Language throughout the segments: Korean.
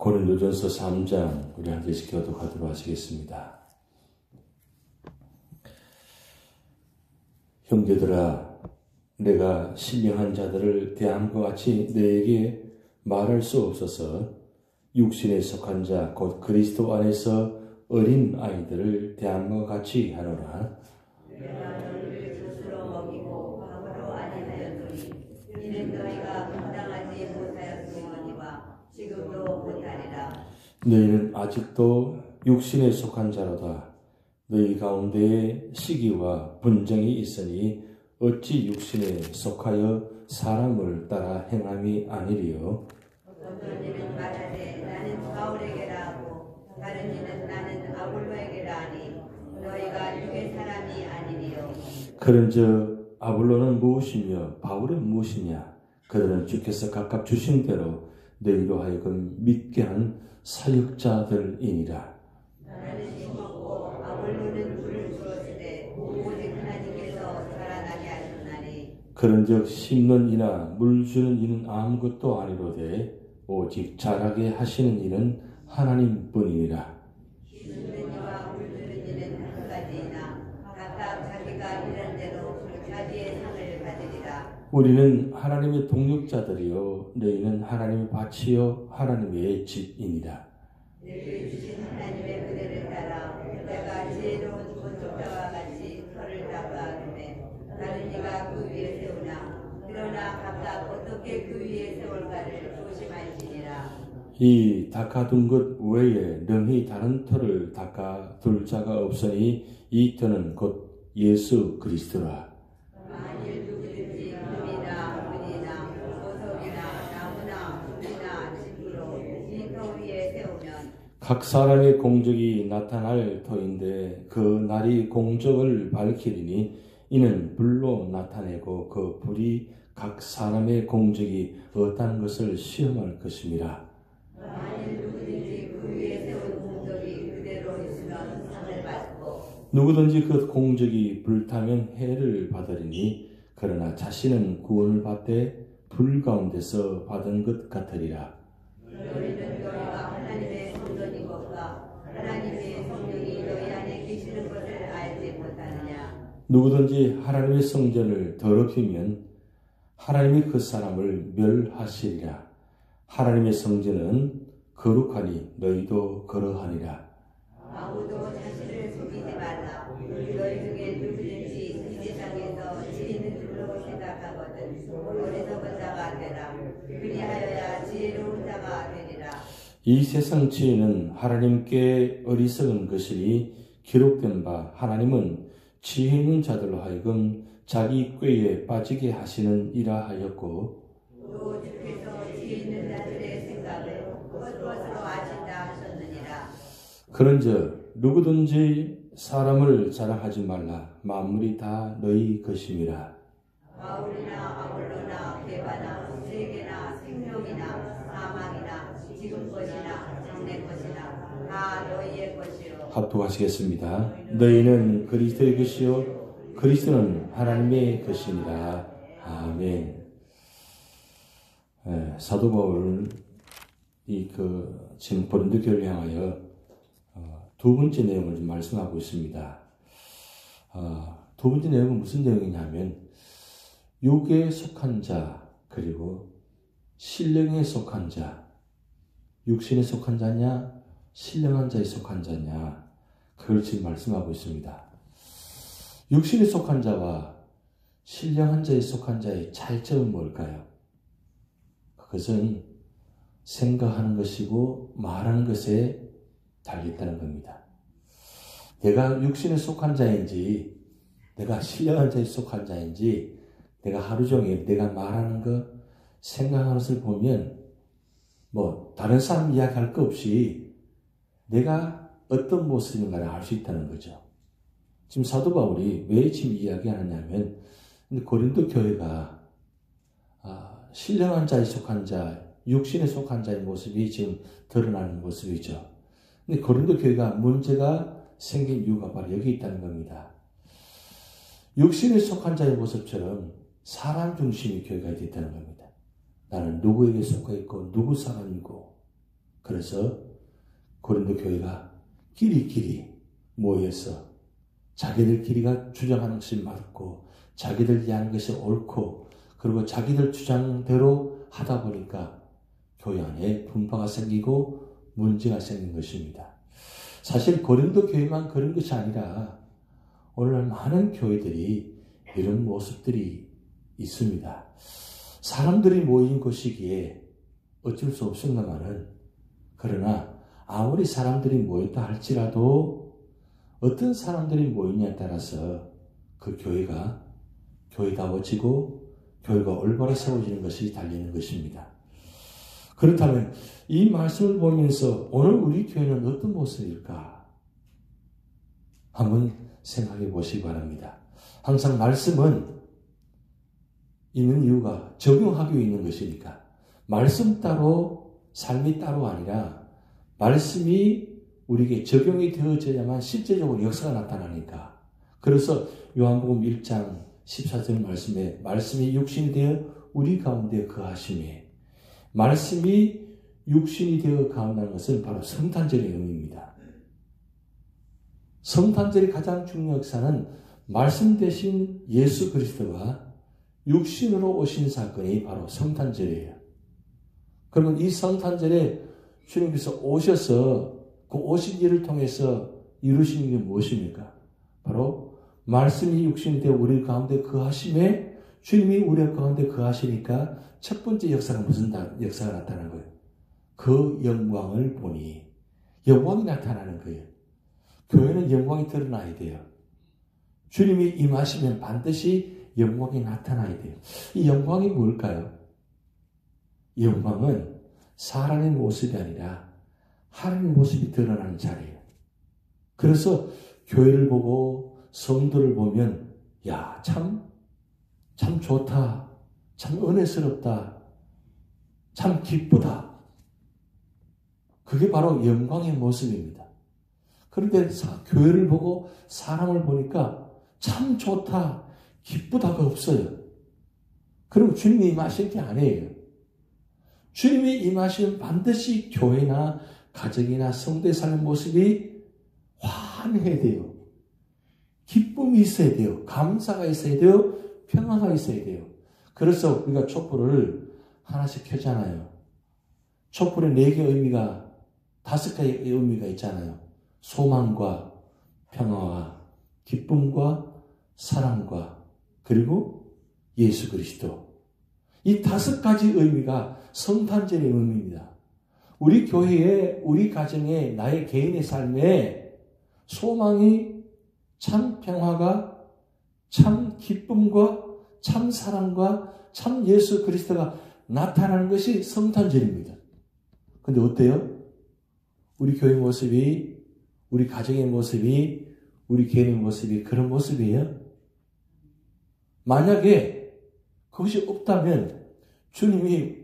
고린도전서 3장 우리 한 절씩 교독하도록 하시겠습니다. 형제들아, 내가 신령한 자들을 대함과 같이 너에게 말할 수 없어서 육신에 속한 자 곧 그리스도 안에서 어린 아이들을 대함과 같이 하노라. 내가 너희를 스스로 먹이고 밥으로 안위하였노니 이는 너희가 감당하지 못하였으니와 지금도 못하리라. 너희는 아직도 육신에 속한 자로다. 너희 가운데에 시기와 분쟁이 있으니 어찌 육신에 속하여 사람을 따라 행함이 아니리요. 어떤 이는 말하되 나는 바울에게라 하고 다른 이는 나는 아볼로에게라 하니 너희가 육의 사람이 아니리요. 그런즉 아볼로는 무엇이며 바울은 무엇이냐? 그들은 주께서 각각 주신 대로 너희로 하여금 믿게 한 사역자들이니라. 나는 심었고 아볼로는 물을 주었으되 오직 하나님께서 자라나게 하셨나니. 그런즉 심는 이나 물 주는 이는 아무것도 아니로되 오직 자라게 하시는 이는 하나님뿐이니라. 심는 이와 물 주는 이는 한 가지이나 각각 자기가 일한 대로 자기의 상을 받으리라. 우리는 하나님의 동역자들이요 너희는 하나님의 밭이요 하나님의 집이니라. 너희를 주신 하나님의 그대를 따라 내가 지혜로운 건축자와 같이 터를 닦아주매 다른 이가 그 위에 세우나 그러나 각각 어떻게 그 위에 세울까를 조심할지니라. 이 닦아둔 것 외에 능히 다른 터를 닦아둘 자가 없으니 이 터는 곧 예수 그리스도라. 만일 누구든지 금이나 은이나 보석이나 나무나 돌이나 집으로 이 터 위에 세우면 각 사람의 공적이 나타날 터인데 그 날이 공적을 밝히리니 이는 불로 나타내고 그 불이 각 사람의 공적이 어떠한 것을 시험할 것입니다. 만일 누구든지 그 위에 세운 공적이 그대로 있으면 상을 받고 누구든지 그 공적이 불타면 해를 받으리니 그러나 자신은 구원을 받되 불 가운데서 받은 것 같으리라. 너희는 너희가 하나님의 성전인 것과 하나님의 성령이 너희 안에 계시는 것을 알지 못하느냐. 누구든지 하나님의 성전을 더럽히면 하나님이 그 사람을 멸하시리라. 하나님의 성전은 거룩하니 너희도 그러하니라. 아무도 자신을 속이지 말라. 너희 중에 누구든지 이 세상에서 지혜 있는 줄로 생각하거든 어리석은 자가 되라. 그리하여야 지혜로운 자가 되리라. 이 세상 지혜는 하나님께 어리석은 것이니 기록된 바 하나님은 지혜 있는 자들로 하여금 자기 꾀에 빠지게 하시는 이라 하였고 또 주께서 지혜 있는 자들의 생각을 것으로 아신다 하셨느니라. 그런즉 누구든지 사람을 자랑하지 말라. 만물이 다 너희 것임이라. 바울이나 아볼로나 게바나 세계나 생명이나 사망이나 지금 것이나 장래 것이나 다 너희의 것이요. 합독하시겠습니다. 너희는 그리스도의 것이요 그리스도는 하나님의 것이니라. 아멘. 사도 바울은 지금 고린도 교회를 향하여 두 번째 내용을 좀 말씀하고 있습니다. 두 번째 내용은 무슨 내용이냐면 육에 속한 자 그리고 신령에 속한 자, 육신에 속한 자냐 신령한 자에 속한 자냐 그걸 지금 말씀하고 있습니다. 육신에 속한 자와 신령한 자에 속한 자의 차이점은 뭘까요? 그것은 생각하는 것이고 말하는 것에 달려있다는 겁니다. 내가 육신에 속한 자인지 내가 신령한 자에 속한 자인지 내가 하루 종일 내가 말하는 것 생각하는 것을 보면 다른 사람 이야기할 거 없이 내가 어떤 모습인가를 알 수 있다는 거죠. 지금 사도 바울이 왜 지금 이야기하느냐면 고린도 교회가 신령한 자에 속한 자, 육신에 속한 자의 모습이 지금 드러나는 모습이죠. 근데 고린도 교회가 문제가 생긴 이유가 바로 여기 있다는 겁니다. 육신에 속한 자의 모습처럼 사람 중심의 교회가 됐다는 겁니다. 나는 누구에게 속해 있고 누구 사람이고 그래서 고린도 교회가 끼리끼리 모여서 자기들끼리가 주장하는 것이 맞고 자기들 이해하는 것이 옳고 그리고 자기들 주장대로 하다 보니까 교회 안에 분파가 생기고 문제가 생긴 것입니다. 사실 고린도 교회만 그런 것이 아니라 오늘날 많은 교회들이 이런 모습들이 있습니다. 사람들이 모인 곳이기에 어쩔 수 없습니다만은 그러나 아무리 사람들이 모였다 할지라도 어떤 사람들이 모이냐에 따라서 그 교회가 교회다워지고 교회가 올바로 세워지는 것이 달리는 것입니다. 그렇다면 이 말씀을 보면서 오늘 우리 교회는 어떤 모습일까? 한번 생각해 보시기 바랍니다. 항상 말씀은 있는 이유가 적용하기 있는 것이니까 말씀 따로 삶이 따로 아니라 말씀이 우리에게 적용이 되어져야만 실제적으로 역사가 나타나니까. 그래서 요한복음 1장 14절 말씀에 말씀이 육신이 되어 우리 가운데 거하심에 말씀이 육신이 되어 거한다는 것은 바로 성탄절의 의미입니다. 성탄절의 가장 중요한 역사는 말씀 대신 예수 그리스도가 육신으로 오신 사건이 바로 성탄절이에요. 그러면 이 성탄절에 주님께서 오셔서 그 오신 일을 통해서 이루신 게 무엇입니까? 바로 말씀이 육신이 되어 우리 가운데 거하심에 주님이 우리 가운데 거하시니까 첫 번째 역사가 무슨 역사가 나타나는 거예요? 그 영광을 보니 영광이 나타나는 거예요. 교회는 영광이 드러나야 돼요. 주님이 임하시면 반드시 영광이 나타나야 돼요. 이 영광이 뭘까요? 영광은 사람의 모습이 아니라 하나님의 모습이 드러나는 자리예요. 그래서 교회를 보고 성도를 보면 야, 참 좋다. 참 은혜스럽다. 참 기쁘다. 그게 바로 영광의 모습입니다. 그런데 교회를 보고 사람을 보니까 참 좋다. 기쁘다가 없어요. 그럼 주님이 임하실 게 아니에요. 주님이 임하시면 반드시 교회나 가정이나 성도의 삶의 모습이 환해야 돼요. 기쁨이 있어야 돼요. 감사가 있어야 돼요. 평화가 있어야 돼요. 그래서 우리가 촛불을 하나씩 켜잖아요. 촛불에 4개의 의미가 5가지의 의미가 있잖아요. 소망과 평화와 기쁨과 사랑과 그리고 예수 그리스도. 이 5가지 의미가 성탄절의 의미입니다. 우리 교회에, 우리 가정에, 나의 개인의 삶에 소망이 참 평화가, 참 기쁨과, 참 사랑과, 참 예수 그리스도가 나타나는 것이 성탄절입니다. 근데 어때요? 우리 교회 모습이, 우리 가정의 모습이, 우리 개인의 모습이 그런 모습이에요? 만약에 그것이 없다면 주님이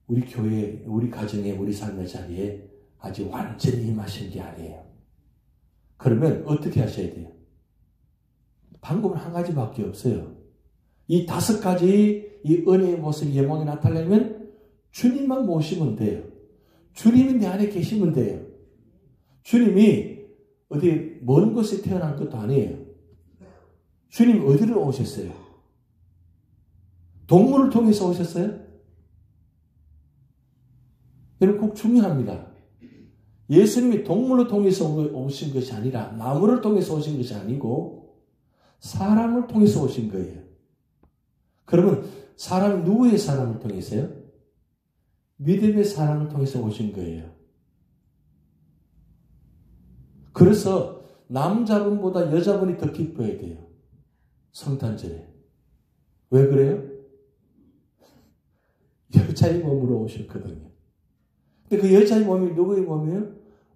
우리 교회, 우리 가정에, 우리 삶의 자리에 아직 완전히 임하신 게 아니에요. 그러면 어떻게 하셔야 돼요? 방법은 한 가지밖에 없어요. 이 5가지 이 은혜의 모습, 영광이 나타나려면 주님만 모시면 돼요. 주님이 내 안에 계시면 돼요. 주님이 어디 먼 곳에 태어난 것도 아니에요. 주님 어디로 오셨어요? 동물을 통해서 오셨어요? 여러분 꼭 중요합니다. 예수님이 동물을 통해서 오신 것이 아니라 나무를 통해서 오신 것이 아니고 사람을 통해서 오신 거예요. 그러면 사람이 누구의 사람을 통해서요? 믿음의 사람을 통해서 오신 거예요. 그래서 남자분보다 여자분이 더 기뻐야 돼요. 성탄절에. 왜 그래요? 여자의 몸으로 오셨거든요. 근데 그 여자의 몸이 누구의 몸이에요?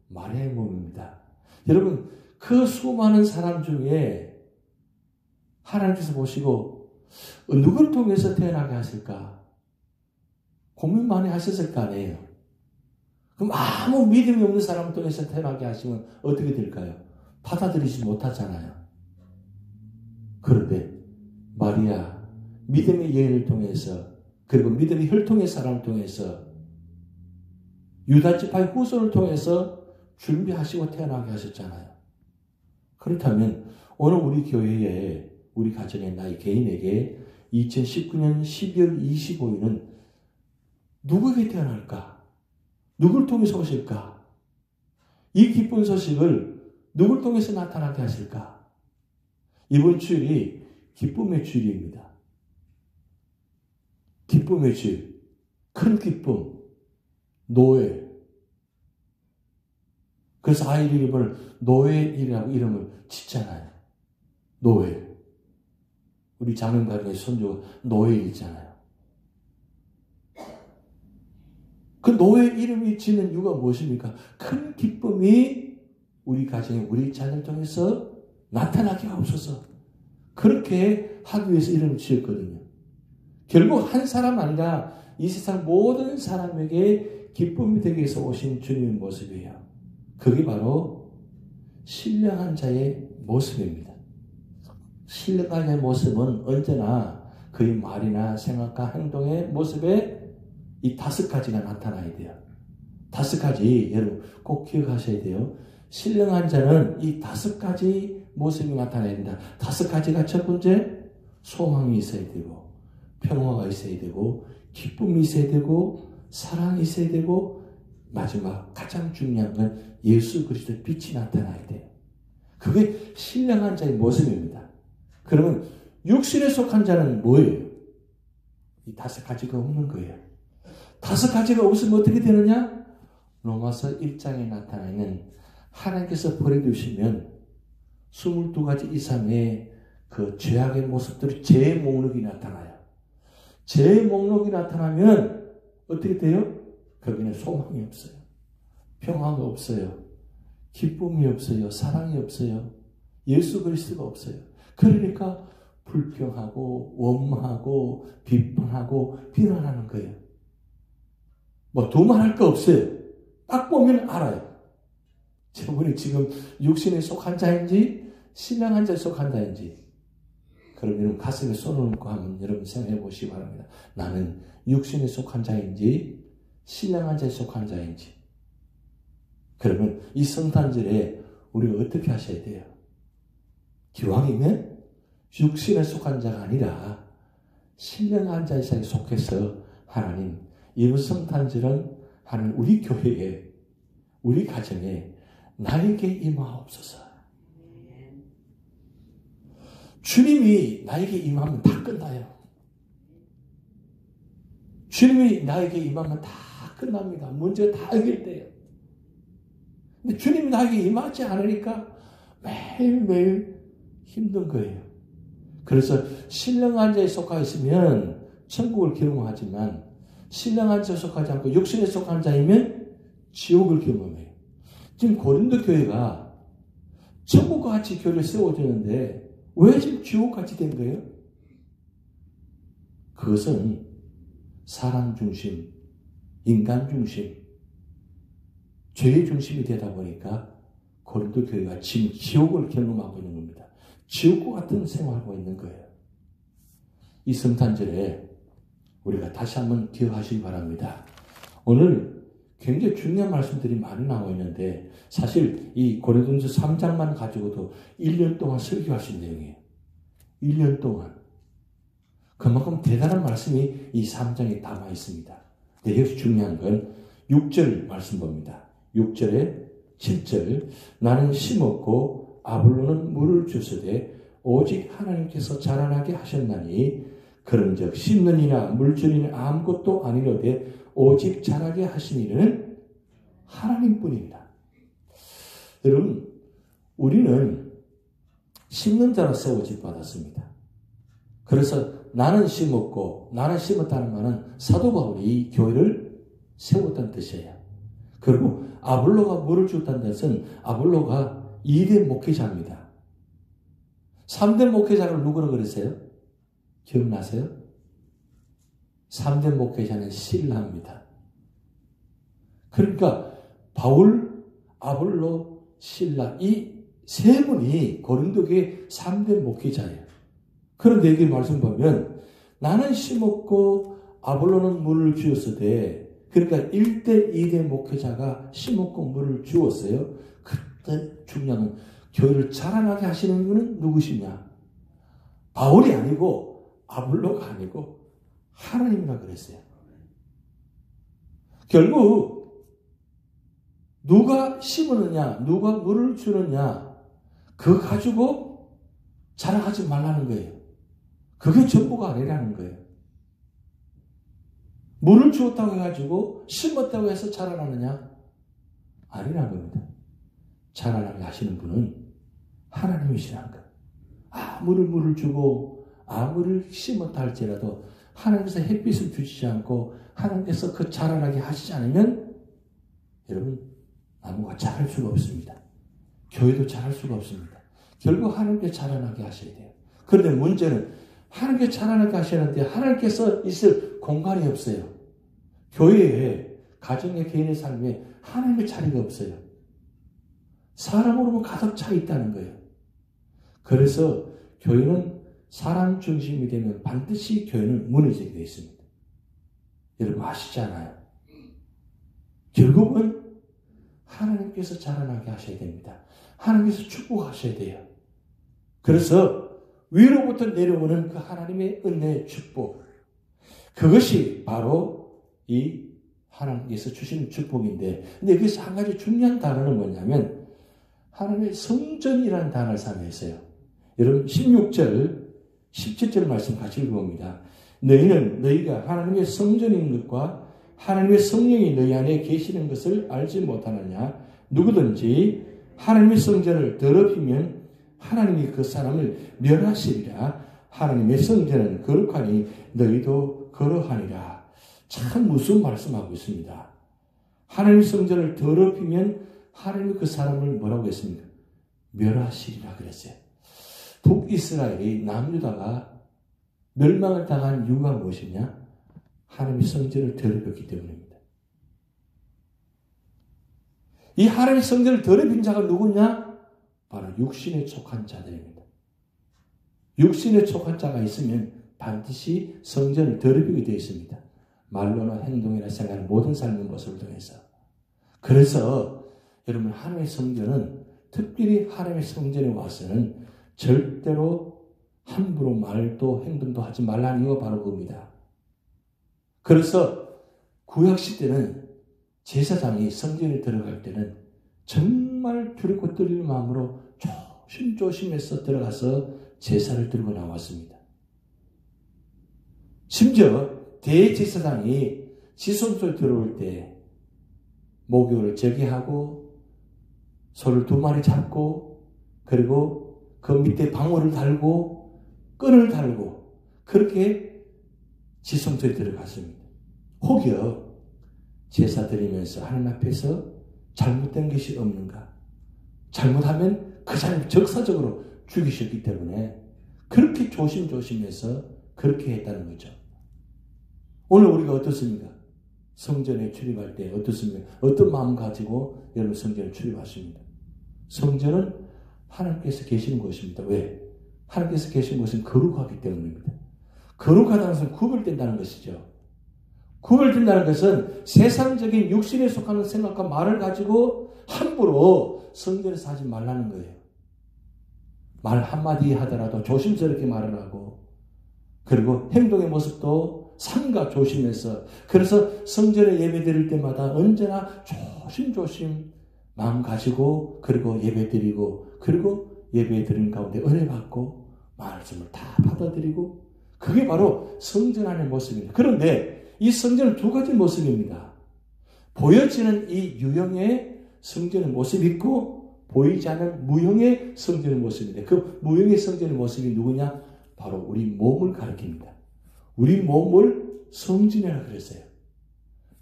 마리아의 몸입니다. 여러분, 그 수많은 사람 중에 하나님께서 보시고 누구를 통해서 태어나게 하실까? 고민 많이 하셨을 거 아니에요. 그럼 아무 믿음이 없는 사람을 통해서 태어나게 하시면 어떻게 될까요? 받아들이지 못하잖아요. 그런데 마리아, 믿음의 여인을 통해서 그리고 믿음의 혈통의 사람을 통해서 유다 지파의 후손을 통해서 준비하시고 태어나게 하셨잖아요. 그렇다면 오늘 우리 교회에 우리 가정에 나의 개인에게 2019년 12월 25일은 누구에게 태어날까? 누굴 통해서 오실까? 이 기쁜 소식을 누굴 통해서 나타나게 하실까? 이번 주일이 기쁨의 주일입니다. 기쁨의 주일, 큰 기쁨, 노엘. 그래서 아이 이름을 노엘이라고 이름을 짓잖아요. 노엘. 우리 장흥가정의 손주가 노엘이잖아요. 그 노엘 이름이 짓는 이유가 무엇입니까? 큰 기쁨이 우리 가정에 우리 자녀를 통해서 나타나게 하옵소서. 그렇게 하기 위해서 이름을 지었거든요. 결국 한 사람 아니라 이 세상 모든 사람에게 기쁨이 되기 위해서 오신 주님의 모습이에요. 그게 바로 신령한 자의 모습입니다. 신령한 자의 모습은 언제나 그의 말이나 생각과 행동의 모습에 이 5가지가 나타나야 돼요. 5가지 여러분 꼭 기억하셔야 돼요. 신령한 자는 이 5가지 모습이 나타나야 된다. 5가지가 첫 번째, 소망이 있어야 되고, 평화가 있어야 되고, 기쁨이 있어야 되고, 사랑이 있어야 되고, 마지막 가장 중요한 건 예수 그리스도의 빛이 나타나야 돼요. 그게 신령한 자의 모습입니다. 그러면 육신에 속한 자는 뭐예요? 이 5가지가 없는 거예요. 5가지가 없으면 어떻게 되느냐? 로마서 1장에 나타나 있는 하나님께서 버려두시면 22가지 이상의 그 죄악의 모습들이 제 목록이 나타나요. 제 목록이 나타나면 어떻게 돼요? 거기는 소망이 없어요. 평화가 없어요. 기쁨이 없어요. 사랑이 없어요. 예수 그리스도가 없어요. 그러니까 불평하고 원망하고 비판하고 비난하는 거예요. 뭐 두말할 거 없어요. 딱 보면 알아요. 저분이 지금 육신에 속한 자인지 신령한 자에 속한 자인지. 그럼 여러분 가슴에 손을 얹고 한번 여러분 생각해 보시기 바랍니다. 나는 육신에 속한 자인지 신령한 자에 속한 자인지. 그러면 이 성탄절에 우리가 어떻게 하셔야 돼요? 기왕이면 육신에 속한 자가 아니라 신령한 자에 속해서 하나님 이번 성탄절은 하나님 우리 교회에 우리 가정에 나에게 임하옵소서. 주님이 나에게 임하면 다 끝나요. 주님이 나에게 임하면 다 끝납니다. 문제가 다 해결돼요. 근데 주님이 나에게 임하지 않으니까 매일매일 힘든 거예요. 그래서 신령한 자에 속하 있으면 천국을 경험하지만 신령한 자에 속하지 않고 육신에 속한 자이면 지옥을 경험해요. 지금 고린도 교회가 천국과 같이 교회를 세워주는데 왜 지금 지옥같이 된 거예요? 그것은 사람 중심, 인간 중심, 죄의 중심이 되다 보니까 고린도 교회가 지금 지옥을 경험하고 있는 겁니다. 지옥과 같은 생활하고 있는 거예요. 이 성탄절에 우리가 다시 한번 기억하시기 바랍니다. 오늘 굉장히 중요한 말씀들이 많이 나와 있는데 사실 이 고린도전서 3장만 가지고도 1년 동안 설교할 수 있는 내용이에요. 1년 동안. 그만큼 대단한 말씀이 이 3장에 담아 있습니다. 근데 여기서 중요한 건 6절 말씀 봅니다. 6절에 7절 나는 심었고 아볼로는 물을 주시되 오직 하나님께서 자라나게 하셨나니 그런즉 심는 이나 물주는 아무것도 아니로되 오직 자라게 하신 이는 하나님뿐입니다. 여러분 우리는 심는 자로 세워질 받았습니다. 그래서 나는 심었고 나는 심었다는 말은 사도 바울이 이 교회를 세웠다는 뜻이에요. 그리고 아볼로가 물을 줬다는 뜻은 아볼로가 2대 목회자입니다. 3대 목회자를 누구라고 그랬어요? 기억나세요? 3대 목회자는 실라입니다. 그러니까 바울, 아볼로, 실라 이 세 분이 고린도교의 3대 목회자예요. 그런데 여기 말씀 보면 나는 심었고 아볼로는 물을 주었으되 그러니까 1대 2대 목회자가 심었고 물을 주었어요. 그때 중요한 건 교회를 자라나게 하시는 분은 누구시냐? 바울이 아니고 아볼로가 아니고 하나님이라 그랬어요. 결국 누가 심었느냐, 누가 물을 주느냐, 그거 가지고 자랑하지 말라는 거예요. 그게 전부가 아니라는 거예요. 물을 주었다고 해가지고 심었다고 해서 자라나느냐? 아니라는 겁니다. 자라나게 하시는 분은 하나님이시라는 거예요. 아무리 물을 주고 아무리 심었다 할지라도 하나님께서 햇빛을 주시지 않고 하나님께서 그 자라나게 하시지 않으면 여러분 나무가 자랄 수가 없습니다. 교회도 자랄 수가 없습니다. 결국 하나님께 자라나게 하셔야 돼요. 그런데 문제는 하나님께 자라나게 하시는데 하나님께서 있을 공간이 없어요. 교회에, 가정의 개인의 삶에 하나님의 자리가 없어요. 사람으로만 가득 차 있다는 거예요. 그래서 교회는 사람 중심이 되면 반드시 교회는 무너지게 되어 있습니다. 여러분 아시잖아요. 결국은 하나님께서 자라나게 하셔야 됩니다. 하나님께서 축복하셔야 돼요. 그래서 위로부터 내려오는 그 하나님의 은혜의 축복, 그것이 바로 이 하나님께서 주시는 축복인데, 근데 여기서 한 가지 중요한 단어는 뭐냐면 하나님의 성전이라는 단어를 사용했어요. 여러분 16절, 17절 말씀 같이 읽어봅니다. 너희는 너희가 하나님의 성전인 것과 하나님의 성령이 너희 안에 계시는 것을 알지 못하느냐? 누구든지 하나님의 성전을 더럽히면 하나님이 그 사람을 멸하시리라. 하나님의 성전은 거룩하니 너희도 그러하니라. 참 무서운 말씀하고 있습니다. 하나님의 성전을 더럽히면 하나님이 그 사람을 뭐라고 했습니까? 멸하시리라 그랬어요. 북이스라엘이 남유다가 멸망을 당한 이유가 무엇이냐? 하나님의 성전을 더럽혔기 때문입니다. 이 하나님의 성전을 더럽힌 자가 누구냐? 바로 육신에 속한 자들입니다. 육신에 속한 자가 있으면 반드시 성전을 더럽히게 되어 있습니다. 말로나 행동이나 생각, 모든 삶의 모습을 통해서. 그래서 여러분 하나님의 성전은, 특별히 하나님의 성전에 와서는 절대로 함부로 말도 행동도 하지 말라는 이유가 바로 그겁니다. 그래서 구약시대는 제사장이 성전에 들어갈 때는 정말 두렵고 떨리는 마음으로 조심조심해서 들어가서 제사를 들고 나왔습니다. 심지어 대제사장이 지손소에 들어올 때 목욕을 제기하고 소를 2마리 잡고 그리고 그 밑에 방울을 달고 끈을 달고 그렇게 지성소에 들어갔습니다. 혹여 제사 드리면서 하나님 앞에서 잘못된 것이 없는가? 잘못하면 그 사람을 적사적으로 죽이셨기 때문에 그렇게 조심조심해서 그렇게 했다는 거죠. 오늘 우리가 어떻습니까? 성전에 출입할 때 어떻습니까? 어떤 마음 가지고 여러분 성전에 출입하십니다. 성전은 하나님께서 계시는 곳입니다. 왜? 하나님께서 계신 곳은 거룩하기 때문입니다. 거룩하다는 것은 구별된다는 것이죠. 구별된다는 것은 세상적인 육신에 속하는 생각과 말을 가지고 함부로 성전에서 하지 말라는 거예요. 말 한마디 하더라도 조심스럽게 말을 하고 그리고 행동의 모습도 삼가 조심해서, 그래서 성전에 예배 드릴 때마다 언제나 조심조심 마음 가지고 그리고 예배 드리고 그리고 예배 드리는 가운데 은혜 받고 말씀을 다 받아들이고, 그게 바로 성전 안의 모습입니다. 그런데 이 성전은 2가지 모습입니다. 보여지는 이 유형의 성전의 모습이 있고 보이지 않는 무형의 성전의 모습인데, 그 무형의 성전의 모습이 누구냐? 바로 우리 몸을 가리킵니다. 우리 몸을 성전이라고 그랬어요.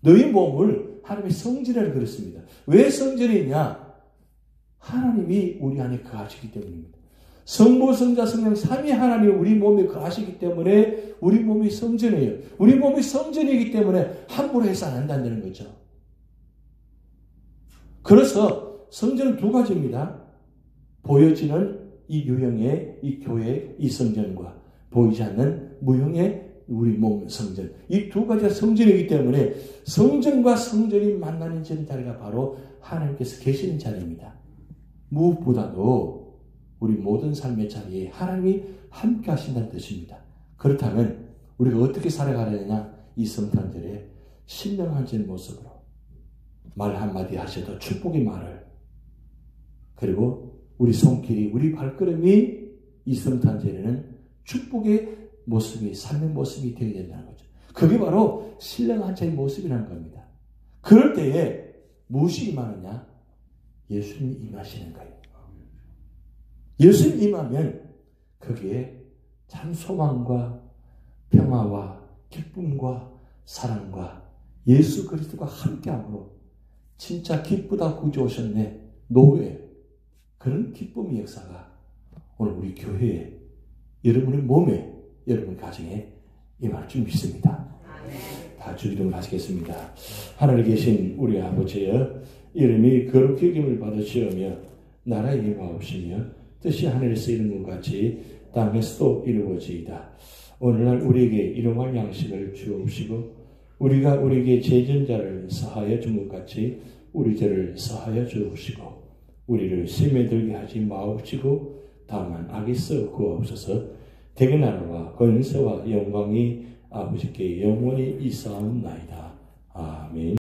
너희 몸을 하나님의 성전이라고 그랬습니다. 왜 성전이냐? 하나님이 우리 안에 거하시기 때문입니다. 성부, 성자, 성령, 삼위 하나님이 우리 몸에 거하시기 때문에 우리 몸이 성전이에요. 우리 몸이 성전이기 때문에 함부로 해서 안 한다는 거죠. 그래서 성전은 2가지입니다. 보여지는 이 유형의 이 교회, 이 성전과 보이지 않는 무형의 우리 몸 성전. 이 두 가지가 성전이기 때문에 성전과 성전이 만나는 자리가 바로 하나님께서 계시는 자리입니다. 무엇보다도 우리 모든 삶의 자리에 하나님이 함께 하신다는 뜻입니다. 그렇다면 우리가 어떻게 살아가야 되냐? 이 성탄절에 신령한진 모습으로 말 한마디 하셔도 축복의 말을, 그리고 우리 손길이, 우리 발걸음이 이 성탄절에는 축복의 모습이, 삶의 모습이 되어야 된다는 거죠. 그게 바로 신령한 자의 모습이라는 겁니다. 그럴 때에 무엇이 임하느냐? 예수님이 임하시는 거예요. 예수님 임하면 거기에 참 소망과 평화와 기쁨과 사랑과 예수 그리스도가 함께함으로 진짜 기쁘다 구주 오셨네, 노예, 그런 기쁨의 역사가 오늘 우리 교회에, 여러분의 몸에, 여러분 가정에 임할 줄 믿습니다. 다 주기도를 하시겠습니다. 하늘에 계신 우리 아버지여, 이름이 거룩히 여김을 받으시오며 나라에 임하옵시며 뜻이 하늘에서 이루는 것 같이 땅에서도 이루어지이다. 오늘날 우리에게 일용할 양식을 주옵시고 우리가 우리에게 죄전자를 사하여 준 것 같이 우리 죄를 사하여 주옵시고 우리를 시험에 들게 하지 마옵시고 다만 악에서 구하옵소서. 대개 나라와 권세와 영광이 아버지께 영원히 있사옵나이다. 아멘.